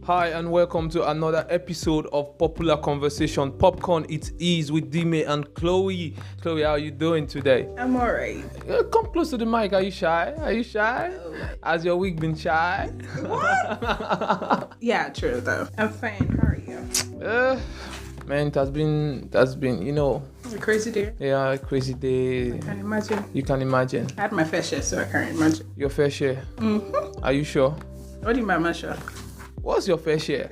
Hi and welcome to another episode of Popular Conversation Popcorn. It is with Dime and Chloe. Chloe, how are you doing today? I'm alright. Come close to the mic. Are you shy? Has your week been shy? What? Yeah, true though. I'm fine. How are you? Man, it has been, A crazy day. a crazy day. I can imagine. You can imagine. I had my fair share, so I can't imagine. Your fair share. Mm-hmm. Are you sure? What do you mean, I'm not sure? What's your fair share?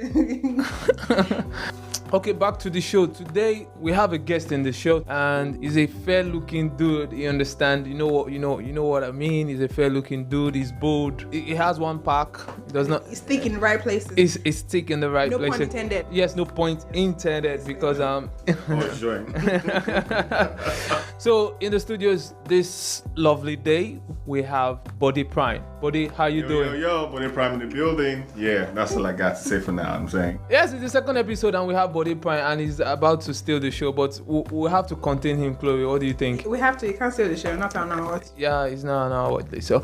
Okay, back to the show. Today we have a guest in the show, and he's a fair-looking dude. You understand? You know what I mean. He's a fair-looking dude. He's bold. He has one pack. He does not. It's thick in the right places. It's stick in the right No places. pun intended. Yes, no point intended because Join. So in the studios this lovely day we have Body Prime. Body, how you doing? Yo, Body Prime in the building. Yeah, that's all I got to say for now. I'm saying. Yes, it's the second episode and we have Body Prime and he's about to steal the show, but we'll have to contain him. Chloe, what do you think? We have to. You can't steal the show. Not on our watch. Yeah, it's not what they. So,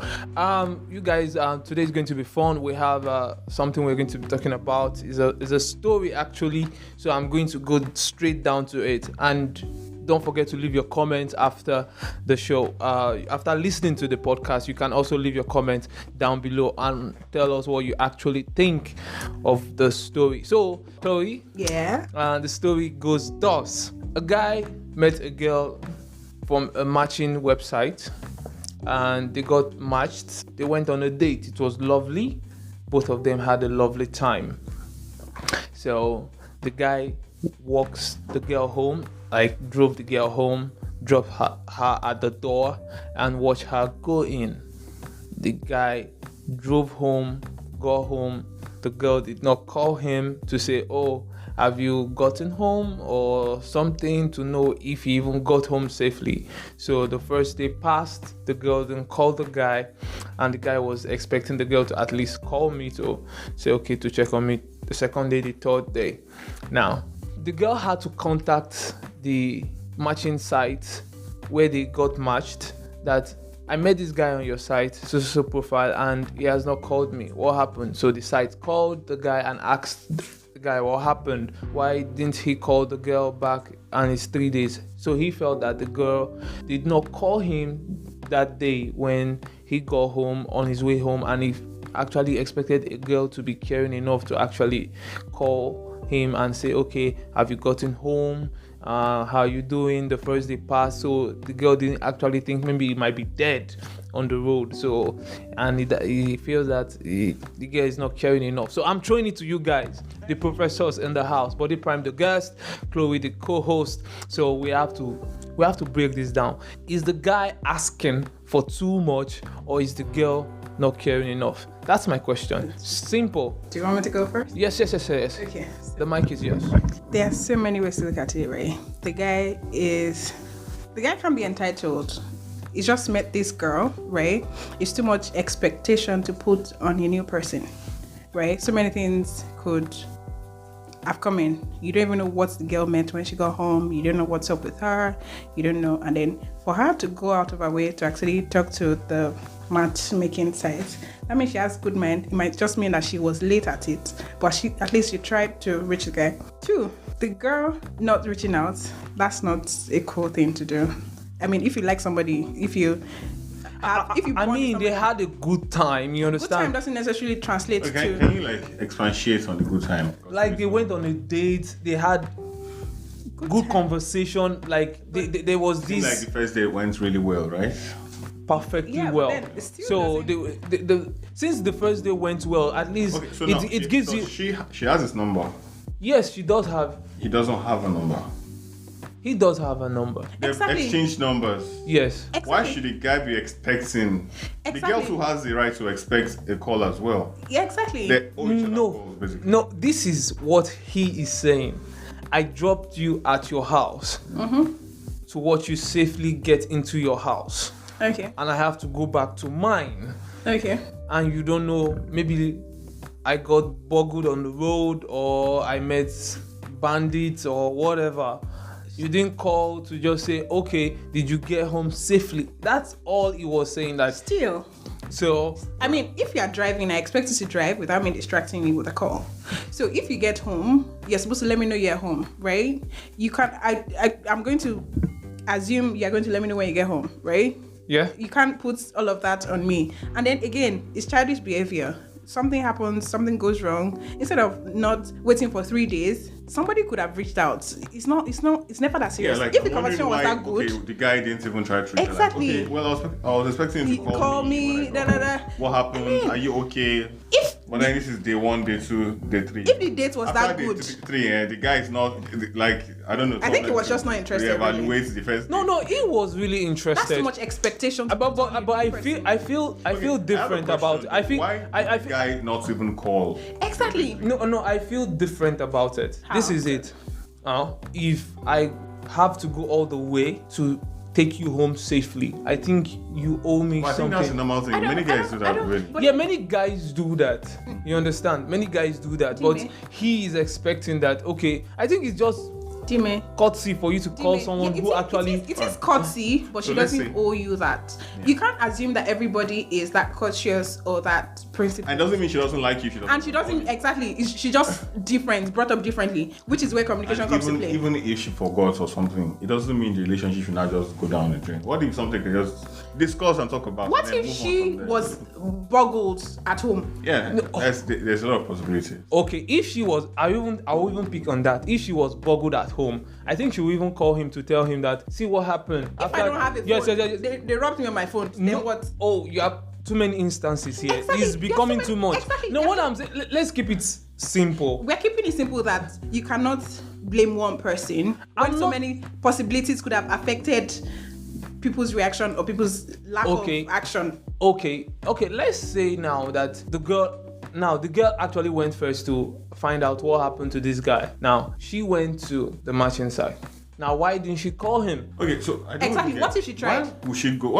you guys, today is going to be fun. We have something we're going to be talking about. Is a story actually. So I'm going to go straight down to it, and don't forget to leave your comments after the show. After listening to the podcast, you can also leave your comments down below and tell us what you actually think of the story. So, Chloe, Yeah. the story goes thus: a guy met a girl from a matching website and they got matched. They went on a date. It was lovely. Both of them had a lovely time. So the guy walks the girl home, drove the girl home, dropped her at the door and watched her go in. The guy drove home, got home. The girl did not call him to say, oh, have you gotten home or something, to know if he even got home safely. So the first day passed, the girl didn't call the guy, and the guy was expecting the girl to at least call me to say okay, to check on me. The second day, the third day. Now, the girl had to contact the matching site where they got matched, that I met this guy on your site, so profile, and he has not called me. What happened? So the site called the guy and asked the guy what happened. Why didn't he call the girl back? And it's 3 days. So he felt that the girl did not call him that day when he got home, on his way home, and he actually expected a girl to be caring enough to actually call him and say, okay, have you gotten home? How you doing? The first day passed, so the girl didn't actually think maybe he might be dead on the road. So, and he feels that the girl is not caring enough. So I'm throwing it to you guys, the professors in the house. Body Prime, the guest, Chloe, the co-host. So we have to break this down. Is the guy asking for too much, or is the girl not caring enough? That's my question. Simple. Do you want me to go first? Yes. Okay. The mic is yours. There are so many ways to look at it, right? The guy can be entitled. He just met this girl, right? It's too much expectation to put on a new person, right? So many things could have come in. You don't even know what the girl meant when she got home. You don't know what's up with her. You don't know. And then for her to go out of her way to actually talk to the matchmaking site, that means she has good mind. It might just mean that she was late at it, but at least she tried to reach the guy. 2, the girl not reaching out, that's not a cool thing to do. I mean, if you like somebody, they had a good time, you understand? Good time doesn't necessarily translate Okay, to... can you expatiate on the good time? Like they went on a date, they had good conversation, there was Seems like this the first day went really well, right? perfectly Yeah, but well. then it still So since the first day went well, at least Okay, so now it gives you. She has his number. Yes, she does have. He doesn't have a number. He does have a number. They've Exactly. exchanged numbers. Yes. Why should the guy be expecting? The girl Exactly. who has the right to expect a call as well. Yeah, exactly. They owe each other No, calls, basically. no. This is what he is saying. I dropped you at your house to watch you safely get into your house, Okay. and I have to go back to mine. Okay. And you don't know, maybe I got boggled on the road or I met bandits or whatever. You didn't call to just say, okay, did you get home safely? That's all he was saying. That Still. So I mean, if you are driving, I expect you to drive without me distracting you with a call. So if you get home, you're supposed to let me know you're home, right? You can't. I'm going to assume you're going to let me know when you get home, right? yeah. You can't put all of that on me. And then again, it's childish behavior. Something happens, something goes wrong. Instead of not waiting for 3 days, somebody could have reached out. It's never that serious. like, if the I'm conversation was wondering that why, good, okay, the guy didn't even try to treat her like, Exactly. okay, well, I was expecting you to call me. me, when I got home. What happened? I mean, Are you okay? if But then this is day 1, day 2, day 3. if the date was After that day good, 3, the guy is not like, I don't know. I think he was just not interested, really. Reevaluate the first. No, he was really that's interested. too much expectation. to But put on I the feel person. I feel different about it. I feel why I did the feel guy not even call? Exactly. no, I feel different about it. How? This is it. If I have to go all the way to take you home safely, I think you owe me But I think that's a something. normal thing. Many guys do that, really. but- Yeah, many guys do that. You understand? Many guys do that, but Dime. he is expecting that. Okay, I think it's just Dime. courtesy for you to call Dime. someone Yeah, who actually. it is courtesy, but she So let's doesn't say- owe you that. You can't assume that everybody is that courteous or that principled. And it doesn't mean she doesn't like you. And she doesn't exactly. She just different, brought up differently, which is where communication And comes to play. even if she forgot or something, it doesn't mean the relationship should not just go down the drain. What if something can just discuss and talk about? What and then if move on she from there? was boggled at home? Yeah, there's a lot of possibilities. Okay, if she was, I will even pick on that. If she was boggled at home, I think she will even call him to tell him that. See what happened. If I don't have a phone, yes. They robbed me on my phone. No, Then what? Oh, you have too many instances here. Exactly. It's There's becoming so too many- much. exactly. No, There's what so- I'm saying, let's keep it simple. We're keeping it simple that you cannot blame one person when I'm so not- many possibilities could have affected people's reaction or people's lack Okay. of action. Okay, let's say now that the girl actually went first to find out what happened to this guy. Now she went to the matching site. Now why didn't she call him? Okay, so I don't Exactly. really What get- if she tried? Why would she go?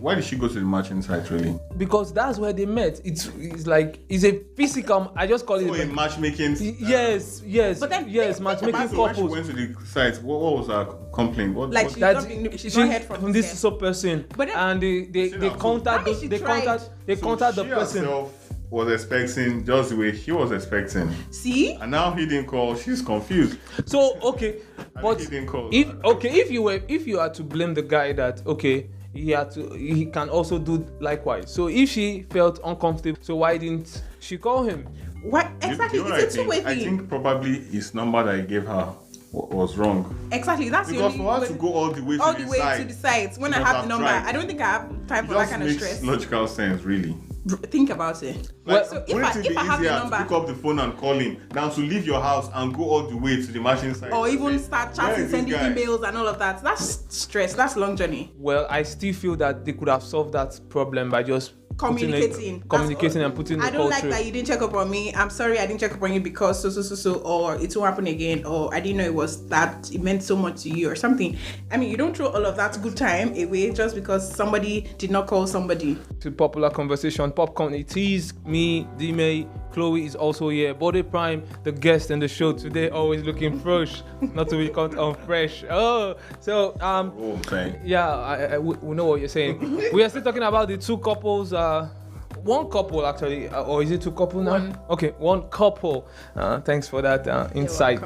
Why did she go to the matching site really? Because that's where they met. It's like it's a physical. I just call it. Oh, in matchmaking. Yes. But then Yes, think matchmaking about it. So when she couples. went to the site, what was her complaint? Like what, she- That She's not heard from this this sub person, But then- and they See now, so- contact How did she they try contact it? they so contact the she person. herself was expecting just the way he was expecting, See? and now he didn't call. She's confused. So okay, but he didn't call. if you are to blame the guy that okay he can also do likewise. So if she felt uncomfortable, so why didn't she call him? What exactly? You know what It's a two-way I thing. think probably his number that he gave her was wrong. Exactly. That's the Because only for her to go all the way all to the the way site, to the site when she I must have the have number. tried. I don't think I have time it for that just kind of makes stress. logical sense, really. Think about it. Well, So Wouldn't it if I have the easier to number, pick up the phone and call him than to leave your house and go all the way to the matching site? or and even say, start "Where chatting, is this sending guy?" emails and all of that. That's stress. That's long journey. Well, I still feel that they could have solved that problem by just Communicating. communicating and putting the I don't call like through. that you didn't check up on me. I'm sorry I didn't check up on you because so, or it won't happen again, or I didn't know it was that it meant so much to you or something. I mean, you don't throw all of that good time away just because somebody did not call somebody. To popular conversation, popcorn. It is me, Dime, Chloe is also here. Body Prime, the guest in the show today, always looking fresh, not to be caught on fresh. Oh, so Oh, okay. yeah, we know what you're saying. We are still talking about the two couples. One couple actually, or is it two couple now? One. Okay, one couple. Thanks for that insight.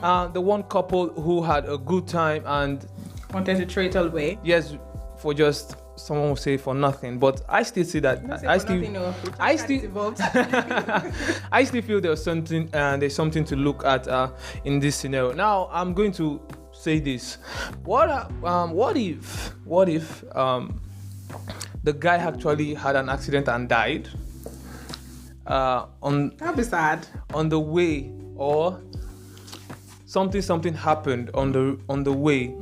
The one couple who had a good time and Wanted to throw it all away. yes, for just someone will say for nothing, but I still see that. I still I still feel there's something to look at in this scenario. Now I'm going to say this. What if the guy actually had an accident and died That'd be sad. on the way, or something happened on the way,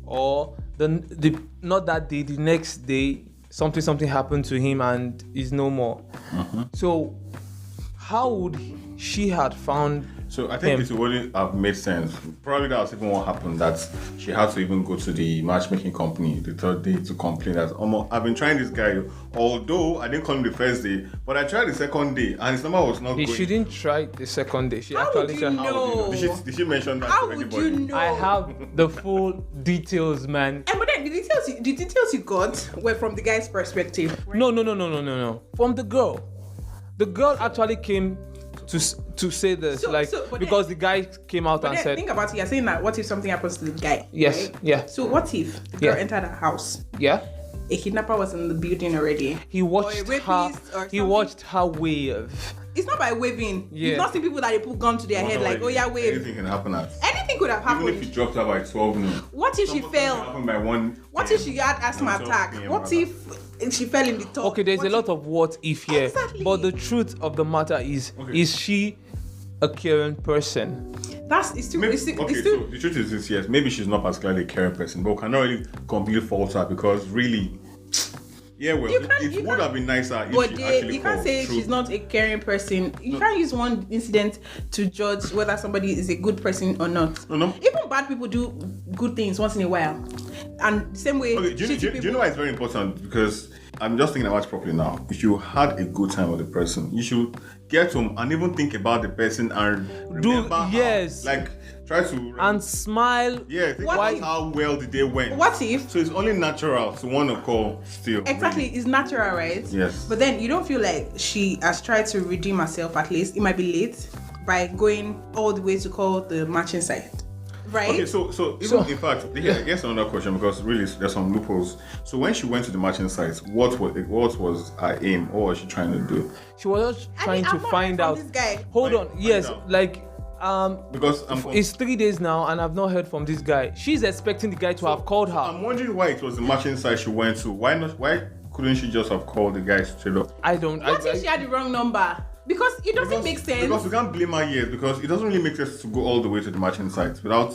or the not that day, the next day something happened to him and is no more. So how would she had found So I think it wouldn't have made sense. Probably that was even what happened, that she had to even go to the matchmaking company the third day to complain that I've been trying this guy, although I didn't call him the first day, but I tried the second day and his number was not he going. shouldn't try the second day? She How actually would you tried. know? How would you know? Did she mention that How to would anybody? you know? I have the full details, man. And but then then the details you got were from the guy's perspective. Right? No. From the girl. The girl actually came to say this, but because the guy came out But and then, said, think about it. You're saying that what if something happens to the guy? Yes, right? yeah. So what if the girl Yeah. entered a house? yeah. A kidnapper was in the building already. He watched rapist her. or He something. watched her wave. It's not by waving. Yeah. You've not seen people that they put gun to their head like, oh yeah, wave. Anything can happen at. Anything could have Even if happened. he dropped her by 12 noon. What if she Something can fell? happen by 1. What if she had asthma 12 attack? PM, What rather. if she fell in the top? Okay, there's What a lot of what if here, Exactly. but the truth of the matter is she a caring person? That's it's too. Maybe, It's too, okay, it's so too the truth is this, yes, maybe she's not particularly a caring person, but we cannot really completely fault her because really, yeah, well, You can't- it you would can't- have been nicer if But she they, actually you can't called say through. she's not a caring person. You can't use one incident to judge whether somebody is a good person or not. No. Even bad people do good things once in a while, and the same way. Okay, do shitty you people, know why it's very important? Because I'm just thinking about it properly now. If you had a good time with the person, you should get home and even think about the person and remember how, yes. like try to And smile. yeah, think What about if- how well the day went. What if? So it's only natural to want to call still. Exactly, really. it's natural, right? Yes. But then you don't feel like she has tried to redeem herself. At least it might be late by going all the way to call the matching site, right? Okay, so even in fact, here, I guess another question because really there's some loopholes. So when she went to the matching site, what was her aim? What was she trying to do? She was just trying I've to not find heard out. from this guy. Hold Find- on. find Yes, out. like Because it's 3 days now, and I've not heard from this guy. She's expecting the guy to have called her. I'm wondering why it was the matching site she went to. Why not? Why couldn't she just have called the guy straight up? I don't. What if she had the wrong number? Because it doesn't make sense. Because we can't blame her yet because it doesn't really make sense to go all the way to the matching site without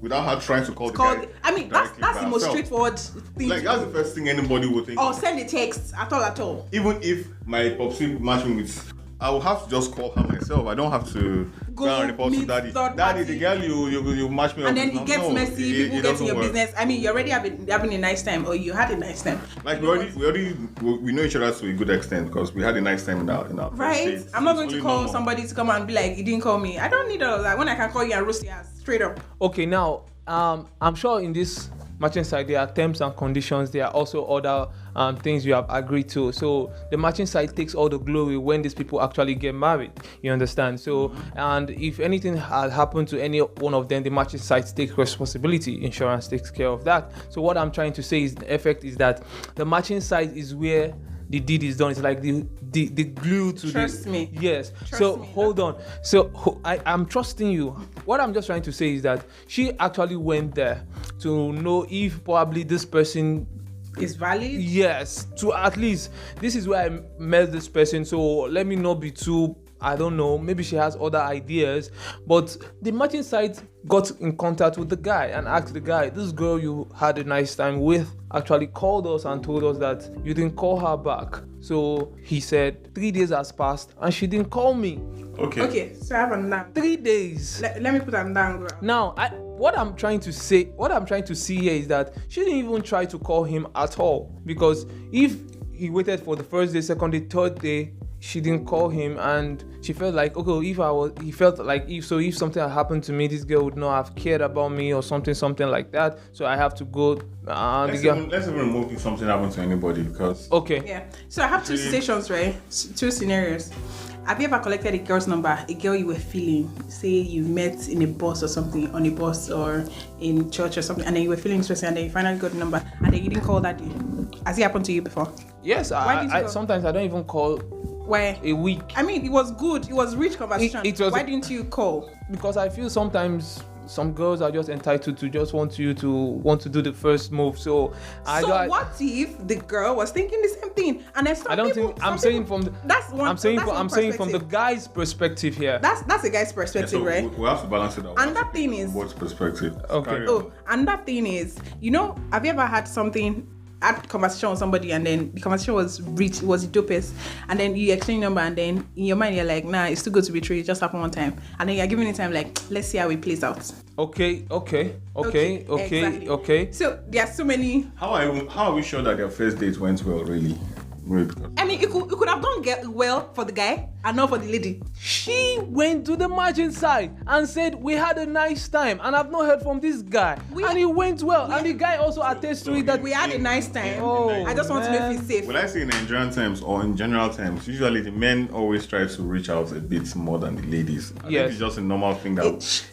without her trying to call the guy. I mean, that's directly by the most herself. straightforward thing. Like to that's do. the first thing anybody would think. Or send a text at all. Even if my popsi match me with, I will have to just call her myself. I don't have to Go go and report to meet daddy. third Daddy, party. the girl you match me up And then with. it gets No, messy, it people get doesn't in your work. business. I mean, you already having a nice time, or you had a nice time. Like we know each other to a good extent because we had a nice time in our first Right? date. I'm not It's going to only call normal. somebody to come and be like, you didn't call me. I don't need all of that. When I can call you and roast your ass straight up. Okay, now I'm sure in this matching site there are terms and conditions. There are also other things you have agreed to. So the matching site takes all the glory when these people actually get married. You understand? So and if anything had happened to any one of them, the matching site takes responsibility. Insurance takes care of that. So what I'm trying to say is the effect is that the matching site is where the deed is done. It's like the glue to Trust the me. Yes. Trust So me. hold on. So I'm trusting you. What I'm just trying to say is that she actually went there to know if probably this person, It's valid. yes, to at least this is where I met this person. So let me not be too, I don't know, maybe she has other ideas. But the matching site got in contact with the guy and asked the guy, this girl you had a nice time with actually called us and told us that you didn't call her back. So he said 3 days has passed and she didn't call me. Okay, so I have another. 3 days. Let me put another angle. Now, what I'm trying to see here is that she didn't even try to call him at all, because if he waited for the first day, second day, third day, she didn't call him, and she felt like, okay, if something had happened to me, this girl would not have cared about me or something like that. So I have to go. Let's even remove if something happened to anybody because Okay. Yeah. So I have two situations, right? Two scenarios. Have you ever collected a girl's number, a girl you were feeling? Say you met in a bus or something, on a bus or in church or something, and then you were feeling this person, and then you finally got the number, and then you didn't call that day. Has it happened to you before? Yes. Why did you go? Sometimes I don't even call Why? a week. I mean, it was good. It was rich conversation. It was- Why didn't you call? Because I feel sometimes some girls are just entitled to just want you to want to do the first move. So What if the girl was thinking the same thing? And then I don't think I'm saying from the that's one. I'm saying that's one I'm saying from the perspective. guy's perspective here. That's a guy's yeah, perspective, so right? we have to balance it out. And that thing is- both perspective. Okay. Carry on. Oh, and that thing is, have you ever had conversation with somebody and then the conversation was the dopest, and then you exchange number and then in your mind you're like, nah, it's too good to be true, it just happened one time, and then you're giving it time like, let's see how it plays out. Okay. Exactly. Okay. So there are so many. How are we sure that their first date went well? Really? Wait. I mean, it could have done well for the guy and not for the lady. She went to the margin side and said, we had a nice time and I've not heard from this guy. And it went well. And the guy also attests to it that We had a nice time. Oh, I just want to man. make it safe. Will I say in Nigerian terms or in general terms, usually the men always try to reach out a bit more than the ladies. I Yes. think it's just a normal thing that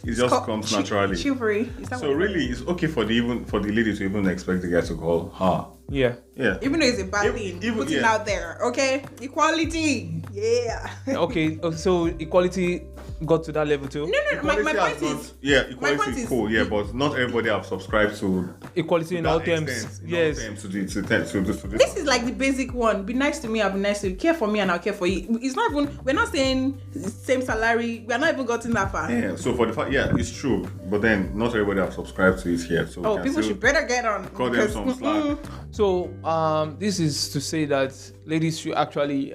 it just comes naturally. Chivalry. Is that So what- really, it's okay for the lady to even expect the guy to call her. yeah. Yeah. Even though it's a bad Even- thing, put it yeah. out there, okay? Equality, yeah. Okay, so equality got to that level too. No. My Equality point has is, not- equality point is is- cool, yeah, but not everybody have subscribed to Equality in that all terms. extent, in Yes. all terms to this. this is like the basic one. Be nice to me, I'll be nice to you. Care for me, and I'll care for you. It's not even. We're not saying same salary. We're not even gotten that far. Yeah, so for the fact, yeah, it's true, but then not everybody have subscribed to it here. So we Oh, can people still should better get on. cut them because, some slack. So this is to say that ladies should actually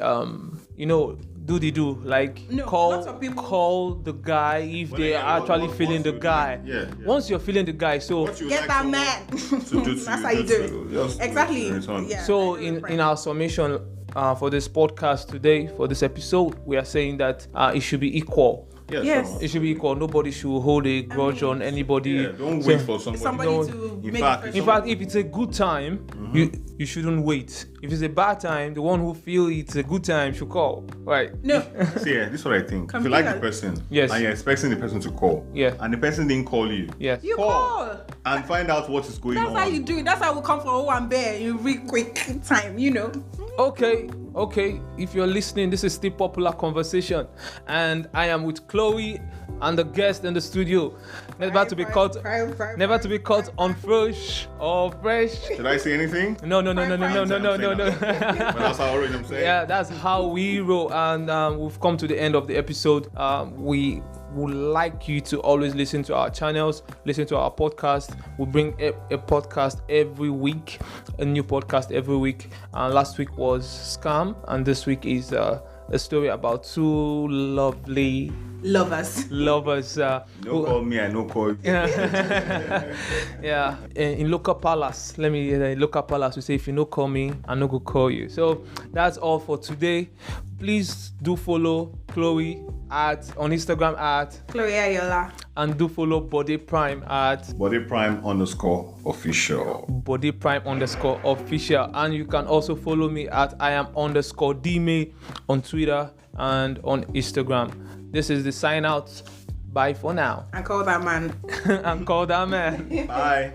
do the do, like No, call lots of people- call the guy if Well, they yeah, are actually what- feeling once the you guy. like- yeah. Once you're feeling the guy, so What you Get like that someone man. to do to That's you, how you just do to- it. just to Exactly. return. Yeah. so in our summation for this podcast today, for this episode, we are saying that it should be equal. Yeah, Yes. sure. It should be equal. Nobody should hold a grudge on anybody. Yeah, don't So- wait for somebody. Somebody No, to in make fact, the it's In first- fact, if it's a good time, you shouldn't wait. If it's a bad time, the one who feel it's a good time should call. Right? No. See, yeah, this is what I think. If you like the person, Yes. and you're expecting the person to call, Yeah. and the person didn't call you, Yes. You call. and find out what is going That's on. how you do it. That's how we come from Owambe in real quick time, you know. Okay. If you're listening, this is still Popular Conversation, and I am with Chloe and the guest in the studio. Never to be caught on fresh or fresh. Should I say anything? No. But that's how I'm saying. Yeah, that's how we roll, and we've come to the end of the episode. We would like you to always listen to our channels, listen to our podcast. We bring a podcast every week, a new podcast every week. Last week was Scam, and this week is a story about two lovely Lovers. lovers. No call me, I no call you. Yeah, in local palace. Let me in local palace. We say if you no call me, I no go call you. So that's all for today. Please do follow Chloe on Instagram Chloe Ayola. and do follow Body Prime at BodyPrime_official. Body Prime _official, and you can also follow me at Iam_Dme on Twitter and on Instagram. This is the sign out. Bye for now. And call that man. And call that man. Bye.